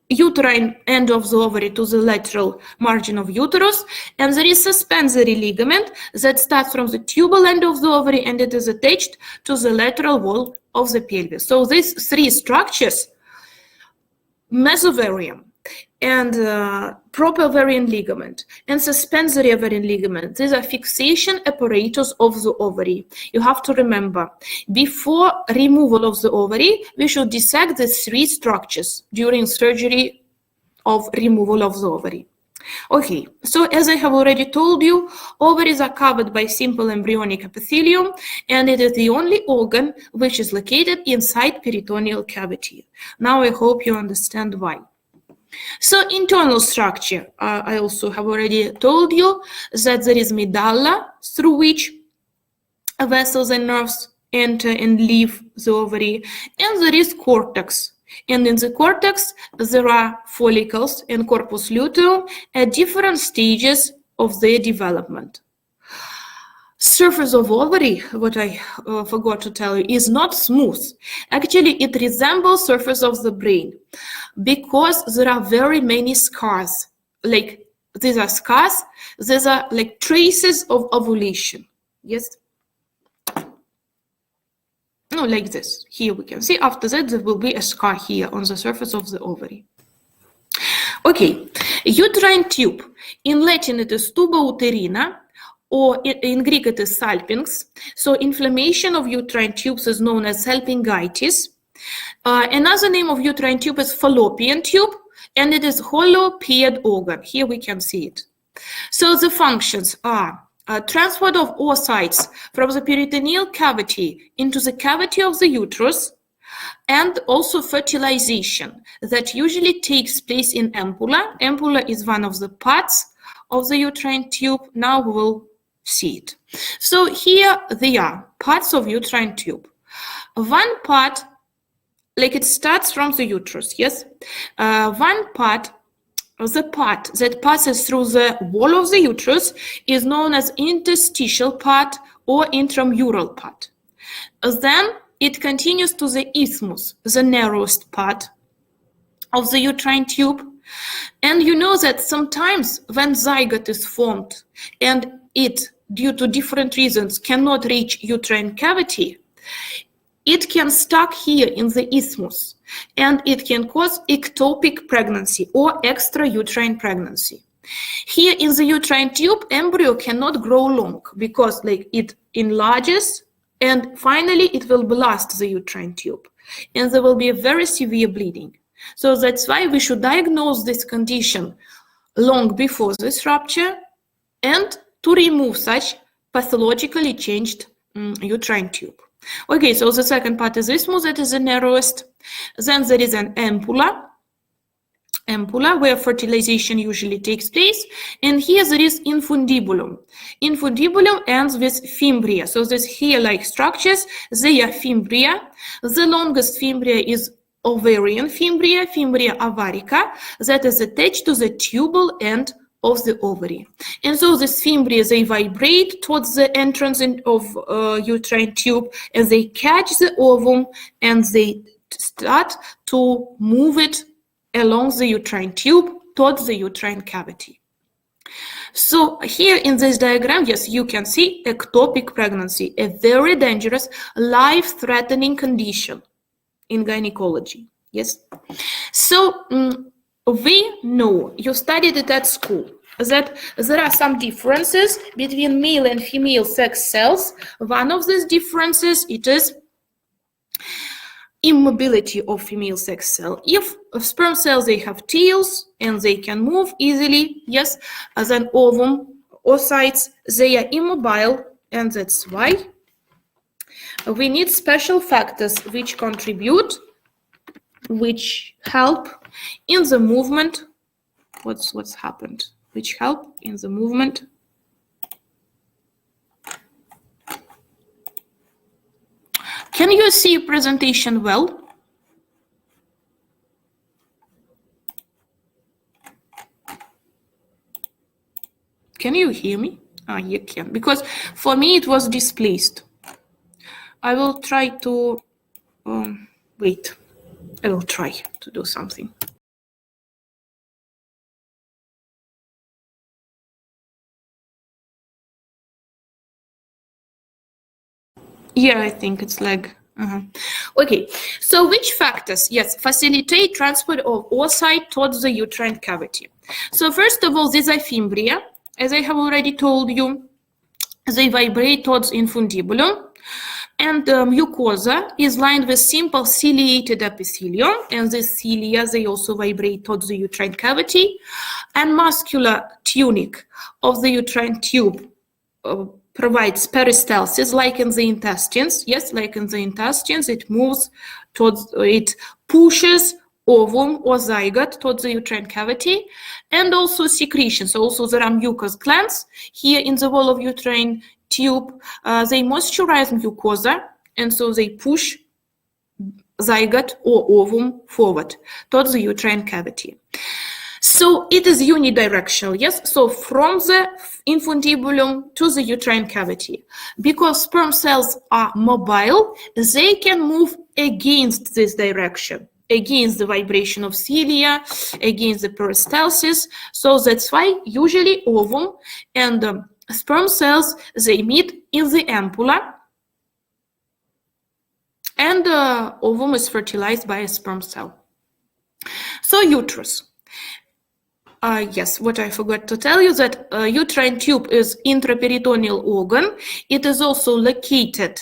uterine end of the ovary to the lateral margin of uterus, and there is suspensory ligament that starts from the tubal end of the ovary and it is attached to the lateral wall of the pelvis. So these three structures, mesovarium and proper ovarian ligament and suspensory ovarian ligament, these are fixation apparatus of the ovary. You have to remember, before removal of the ovary, we should dissect the three structures during surgery of removal of the ovary. Okay, so as I have already told you, ovaries are covered by simple embryonic epithelium, and it is the only organ which is located inside peritoneal cavity. Now I hope you understand why. So internal structure, I also have already told you that there is medulla through which vessels and nerves enter and leave the ovary, and there is cortex. And in the cortex, there are follicles and corpus luteum at different stages of their development. Surface of ovary, what I forgot to tell you, is not smooth. Actually, it resembles surface of the brain because there are very many scars. Like these are scars, these are like traces of ovulation. Yes. No, like this. Here we can see. After that, there will be a scar here on the surface of the ovary. Okay, uterine tube. In Latin, it is tuba uterina, or in Greek, it is salpinx. So inflammation of uterine tubes is known as salpingitis. Another name of uterine tube is fallopian tube, and it is hollow paired organ. Here we can see it. So the functions are transport of oocytes from the peritoneal cavity into the cavity of the uterus, and also fertilization that usually takes place in ampulla. Ampulla is one of the parts of the uterine tube. Now we will see it. So here they are, parts of uterine tube. One part, like it starts from the uterus, yes? One part, the part that passes through the wall of the uterus is known as interstitial part or intramural part. Then it continues to the isthmus, the narrowest part of the uterine tube. And you know that sometimes when zygote is formed and it, due to different reasons, cannot reach uterine cavity, it can stuck here in the isthmus, and it can cause ectopic pregnancy or extrauterine pregnancy. Here in the uterine tube, embryo cannot grow long because like it enlarges and finally it will blast the uterine tube and there will be a very severe bleeding. So that's why we should diagnose this condition long before this rupture and to remove such pathologically changed uterine tube. Okay, so the second part is isthmus, that is the narrowest. Then there is an ampulla where fertilization usually takes place. And here there is infundibulum. Infundibulum ends with fimbria. So these hair-like structures, they are fimbria. The longest fimbria is ovarian fimbria, fimbria ovarica, that is attached to the tubal end of the ovary. And so the fimbria, they vibrate towards the entrance of uterine tube and they catch the ovum and they start to move it along the uterine tube towards the uterine cavity. So here in this diagram, yes, you can see ectopic pregnancy, a very dangerous, life-threatening condition in gynecology. Yes. So we know, you studied it at school, that there are some differences between male and female sex cells. One of these differences, it is immobility of female sex cell. If sperm cells, they have tails and they can move easily, yes, then ovum, oocytes, they are immobile, and that's why we need special factors which contribute, which help in the movement. What's happened? Which help in the movement Can you see presentation well? Can you hear me? Ah, you can, because for me it was displaced. I will try to wait. I will try to do something. Yeah, I think it's like, okay. So which factors, yes, facilitate transport of oocyte towards the uterine cavity? So first of all, these are fimbria. As I have already told you, they vibrate towards infundibulum. And mucosa is lined with simple ciliated epithelium, and the cilia, they also vibrate towards the uterine cavity. And muscular tunic of the uterine tube provides peristalsis, like in the intestines. Yes, like in the intestines, it moves towards, it pushes ovum or zygote towards the uterine cavity, and also secretions. Also, there are mucous glands here in the wall of uterine tube. They moisturize mucosa, and so they push zygote or ovum forward towards the uterine cavity. So it is unidirectional, yes? So from the infundibulum to the uterine cavity. Because sperm cells are mobile, they can move against this direction, against the vibration of cilia, against the peristalsis. So that's why usually ovum and sperm cells, they meet in the ampulla, and ovum is fertilized by a sperm cell. So uterus. Yes, what I forgot to tell you, that uterine tube is intraperitoneal organ. It is also located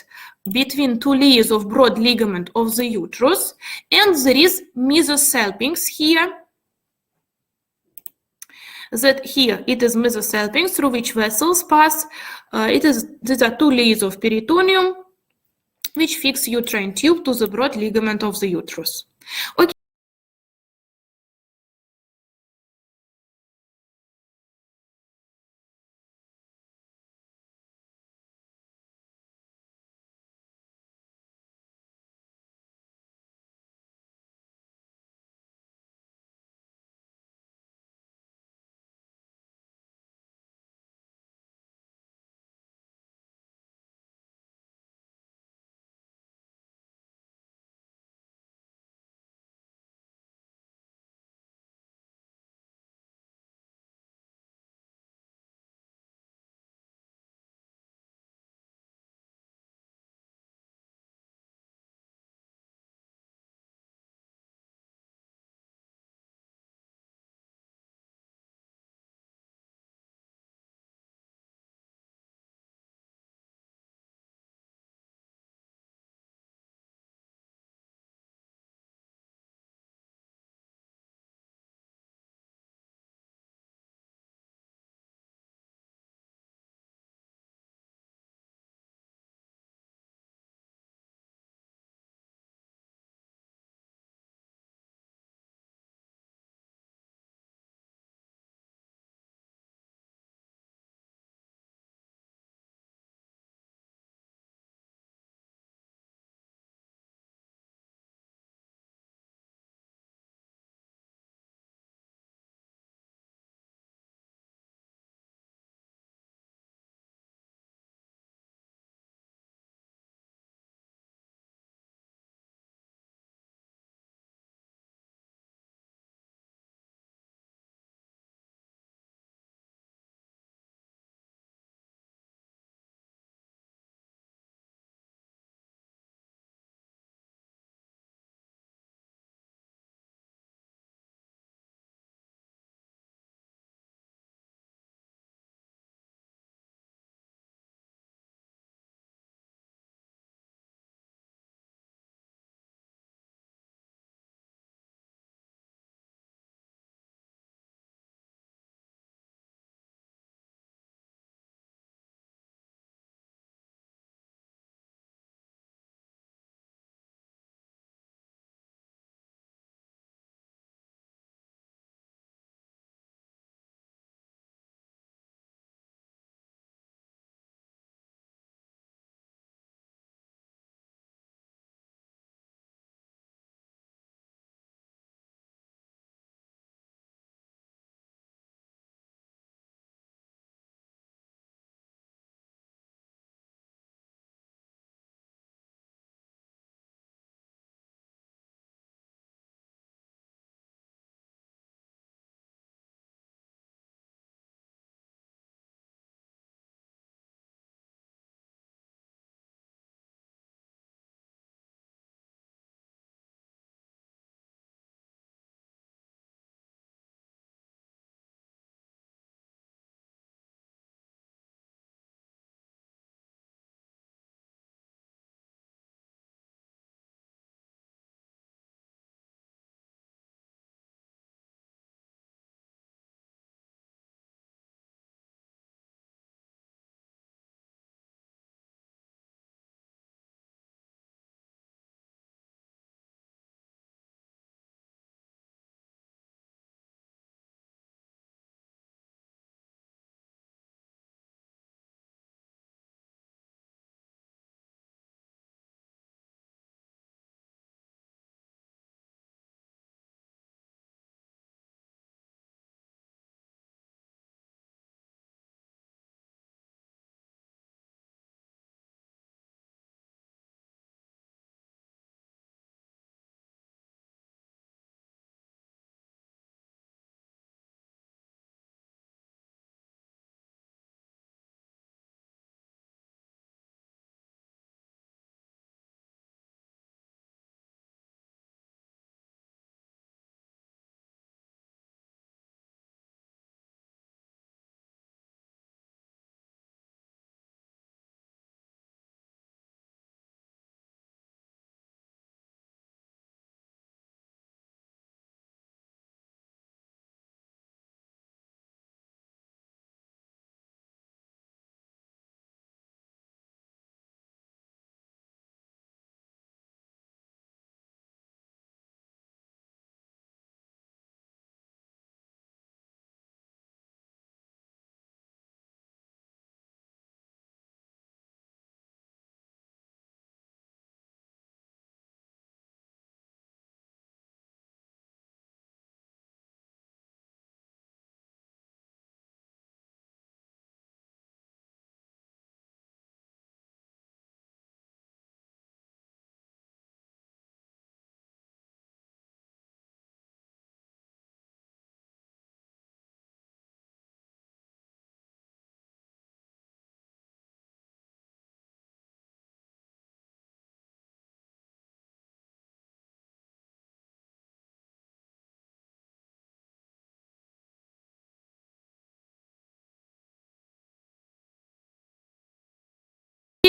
between two layers of broad ligament of the uterus, and there is mesosalpinx here. that here it is mesosalpinx through which vessels pass. These are two layers of peritoneum which fix uterine tube to the broad ligament of the uterus. Okay.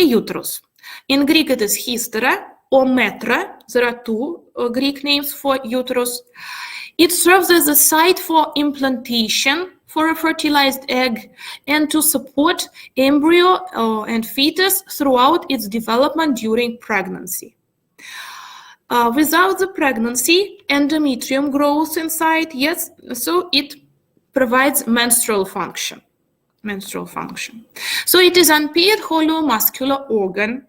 uterus. In Greek it is hystera or metra. There are two Greek names for uterus. It serves as a site for implantation for a fertilized egg and to support embryo and fetus throughout its development during pregnancy. Without the pregnancy, endometrium grows inside, yes, so it provides menstrual function. So it is unpaired hollow muscular organ.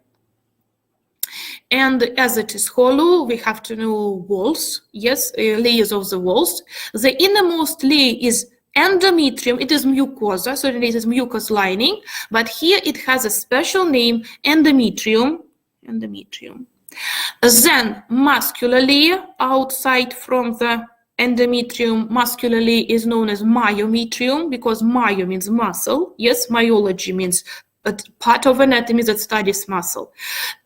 And as it is hollow, we have to know walls, yes, layers of the walls. The innermost layer is endometrium. It is mucosa, so it is mucous lining, but here it has a special name, endometrium. Then muscular layer outside from the endometrium, muscular layer is known as myometrium, because myo means muscle. Yes, myology means a part of anatomy that studies muscle.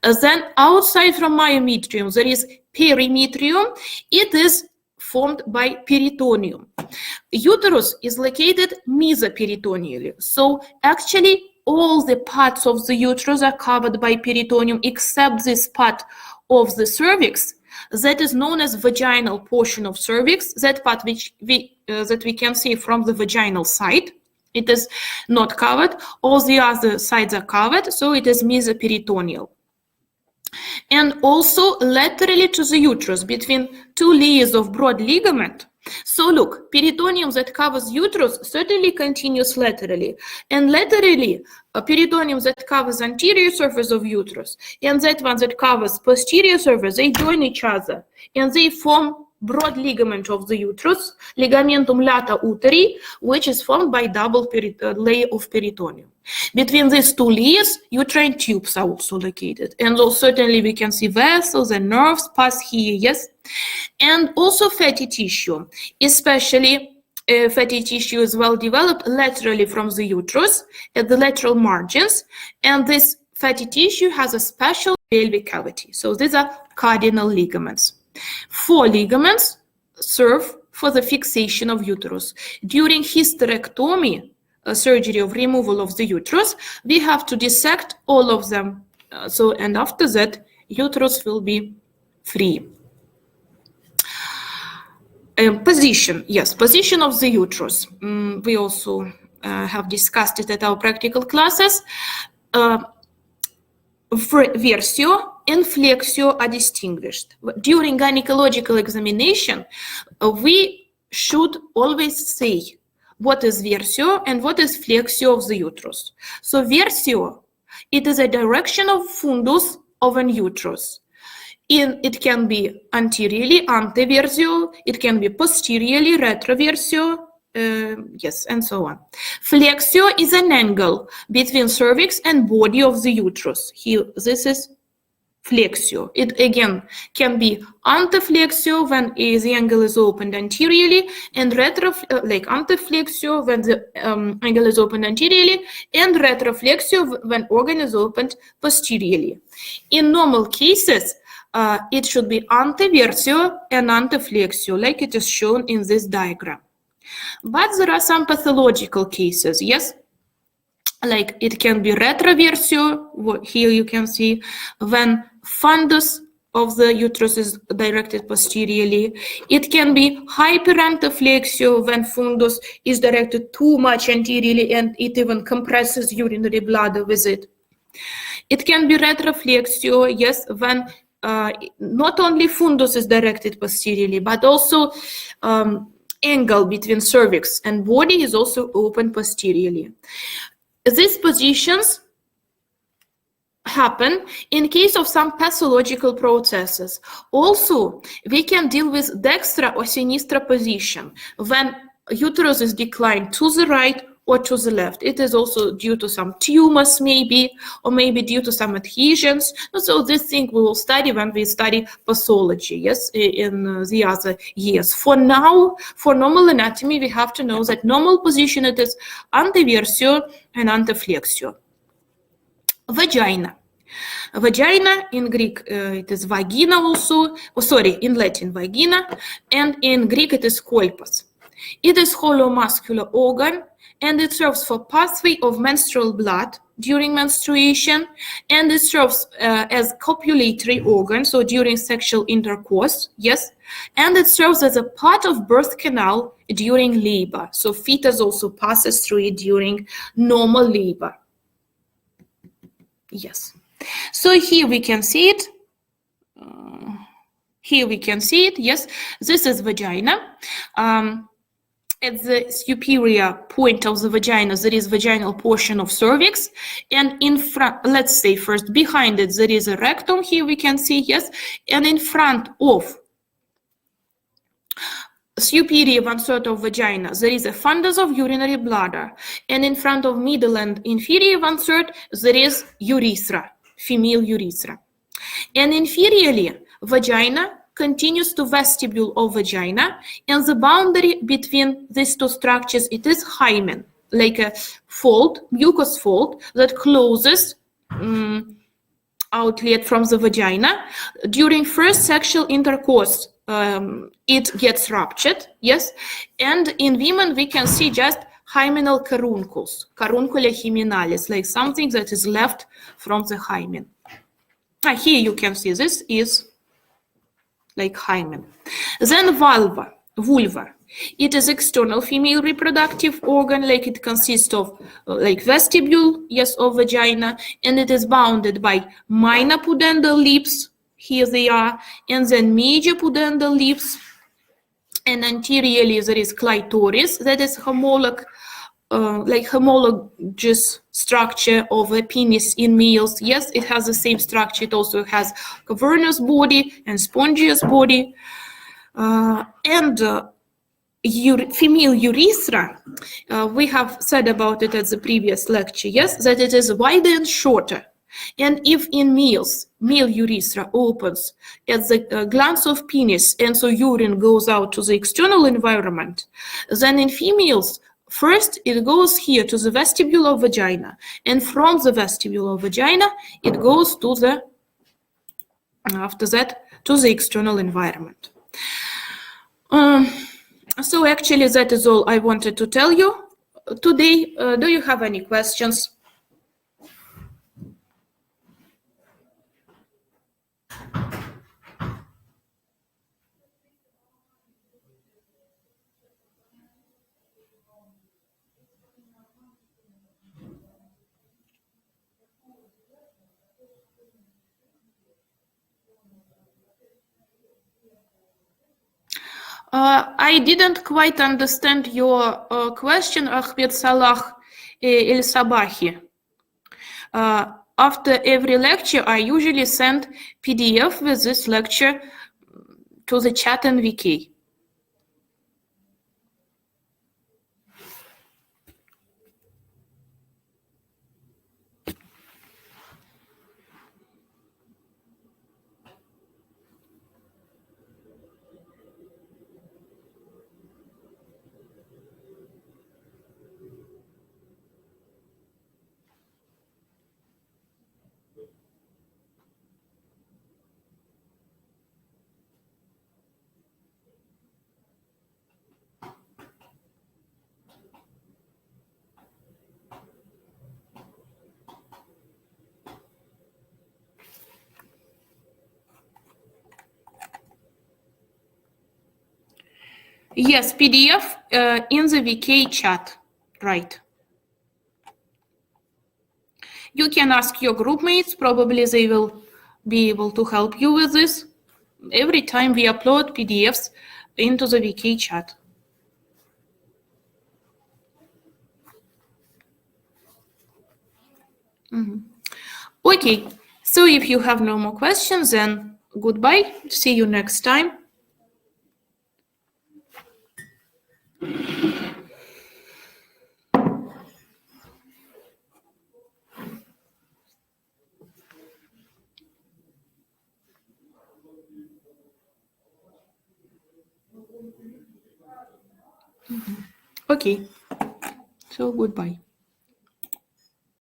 Then outside from myometrium, there is perimetrium. It is formed by peritoneum. Uterus is located mesoperitoneally. So actually all the parts of the uterus are covered by peritoneum except this part of the cervix that is known as vaginal portion of cervix, that part which that we can see from the vaginal side. It is not covered. All the other sides are covered, so it is mesoperitoneal. And also laterally to the uterus, between two layers of broad ligament. So look, peritoneum that covers uterus certainly continues laterally, and laterally a peritoneum that covers anterior surface of uterus and that one that covers posterior surface, they join each other and they form broad ligament of the uterus, ligamentum lata uteri, which is formed by double layer of peritoneum. Between these two layers, uterine tubes are also located. And also certainly we can see vessels and nerves pass here, yes? And also fatty tissue, especially fatty tissue is well developed laterally from the uterus at the lateral margins. And this fatty tissue has a special pelvic cavity. So these are cardinal ligaments. 4 ligaments serve for the fixation of uterus. During hysterectomy, a surgery of removal of the uterus, we have to dissect all of them. And after that, uterus will be free. Position of the uterus. We also have discussed it at our practical classes. Versio and flexio are distinguished. During gynecological examination, we should always say what is versio and what is flexio of the uterus. So versio, it is a direction of fundus of an uterus. It can be anteriorly, anteversio, it can be posteriorly, retroversio, yes, and so on. Flexio is an angle between cervix and body of the uterus. Here, this is flexio. It again can be anteflexio when the angle is opened anteriorly, and anteflexio when the angle is opened anteriorly, and retroflexio when organ is opened posteriorly. In normal cases, it should be anteversio and anteflexio, like it is shown in this diagram. But there are some pathological cases, yes? Like it can be retroversio, here you can see, when fundus of the uterus is directed posteriorly. It can be hyperanteflexio when fundus is directed too much anteriorly and it even compresses urinary bladder with it. It can be retroflexio, yes, when not only fundus is directed posteriorly, but also angle between cervix and body is also open posteriorly. These positions happen in case of some pathological processes. Also, we can deal with dextra or sinistra position when uterus is declined to the right or to the left. It is also due to some tumors maybe, or maybe due to some adhesions. So this thing we will study when we study pathology, yes, in the other years. For now, for normal anatomy, we have to know that normal position it is anteversio and anteflexio. Vagina. Vagina, in Greek it is vagina also, in Latin vagina, and in Greek it is kolpos. It is hollow muscular organ and it serves for pathway of menstrual blood during menstruation, and it serves as copulatory organ, so during sexual intercourse, yes, and it serves as a part of birth canal during labor, so fetus also passes through it during normal labor. Yes, so here we can see it. Yes, this is vagina. At the superior point of the vagina, there is vaginal portion of cervix, and in front, let's say first, behind it, there is a rectum, here we can see, yes, and in front of superior 1/3 of vagina, there is a fundus of urinary bladder, and in front of middle and inferior 1/3, there is urethra, female urethra. And inferiorly, vagina continues to vestibule of vagina, and the boundary between these two structures, it is hymen, like a fold, mucous fold that closes outlet from the vagina. During first sexual intercourse, it gets ruptured, yes, and in women we can see just hymenal caruncles, caruncula hymenalis, like something that is left from the hymen. Here you can see this is like hymen. Then vulva. It is external female reproductive organ, like it consists of like vestibule, yes, of vagina, and it is bounded by minor pudendal lips, here they are, and then major pudendal lips, and anteriorly there is clitoris, that is homologous structure of a penis in males. Yes, it has the same structure. It also has cavernous body and spongious body. Female urethra, we have said about it at the previous lecture, yes, that it is wider and shorter. And if in males, male urethra opens at the glans of penis, and so urine goes out to the external environment, then in females, first, it goes here to the vestibule of vagina, and from the vestibule of vagina, it goes to the, after that, to the external environment. So actually, that is all I wanted to tell you today. Do you have any questions? I didn't quite understand your question, Ahmed Salah El Sabahi. After every lecture, I usually send PDF with this lecture to the chat and VK. Yes, PDF in the VK chat, right. You can ask your group mates, probably they will be able to help you with this. Every time we upload PDFs into the VK chat. Okay, so if you have no more questions, then goodbye. See you next time. Okay, so goodbye.